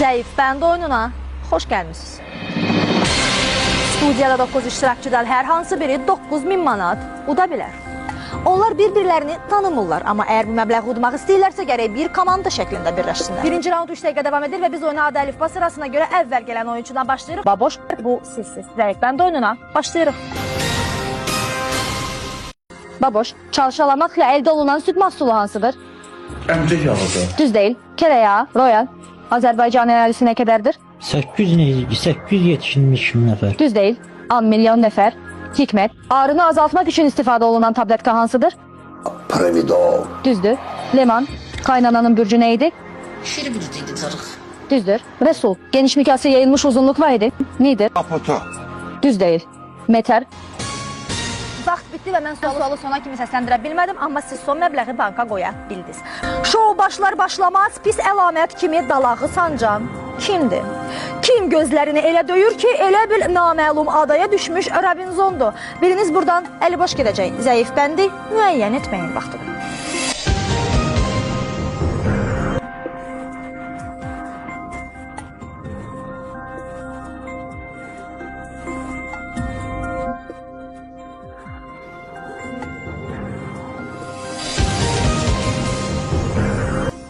Zəif bənd oyununa xoş gəlmişsiniz. Studiyada 9 iştirakçıdan hər hansı biri 9000 manat uda bilər. Onlar bir-birlərini tanımırlar, amma əgər bir məbləğ udmaq istəyirlərsə gərək bir komanda şəklində birləşsinlər. Birinci raund 3 dəqiqə davam edir və biz oyuna adı əlifba sırasına görə əvvəl gələn oyuncudan başlayırıq. Baboş, bu sizsiz. Zəif bənd oyununa başlayırıq. Baboş, çalışalamakla əldə olunan süd məhsulu hansıdır? Əmcək yağıdır. Düz deyil. Kereyağı, Royal. Azərbaycan əhalisi nə qədərdir? 870 min nəfər. Düz deyil. 10 milyon nəfər. Hikmət. Ağrını azaltmaq üçün istifadə olunan tabletka hansıdır? Pravidol. Düzdür. Leman. Qaynananın bürcü nə idi? Şirin bürcüydü çarıq. Düzdür. Resul. Geniş mikası yayılmış uzunluq var idi. Nedir? Kaputu. Düz deyil. Meter. Vaxt bitdi və mən sualı sona kimi səsləndirə bilmədim, amma siz son məbləği banka qoya bildiniz. Şou başlar-başlamaz pis əlamət kimi dalağı sancan kimdir? Kim gözlərini elə döyür ki, elə bil naməlum adaya düşmüş Robinzondur. Biriniz buradan əli boş gedəcək. Zəif bəndi müəyyən etməyin vaxtıdır.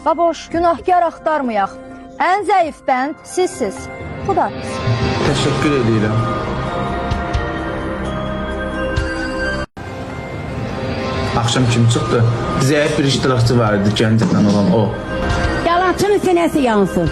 Baboş, günahkar axtarmayaq. Ən zəif bənd sizsiz. Xudafiz. Təşəkkür edirəm. Axşam kim çıxdı? Zəif bir iştirakçı var idi, gəncədən olan o. Yalançının sinəsi yansın.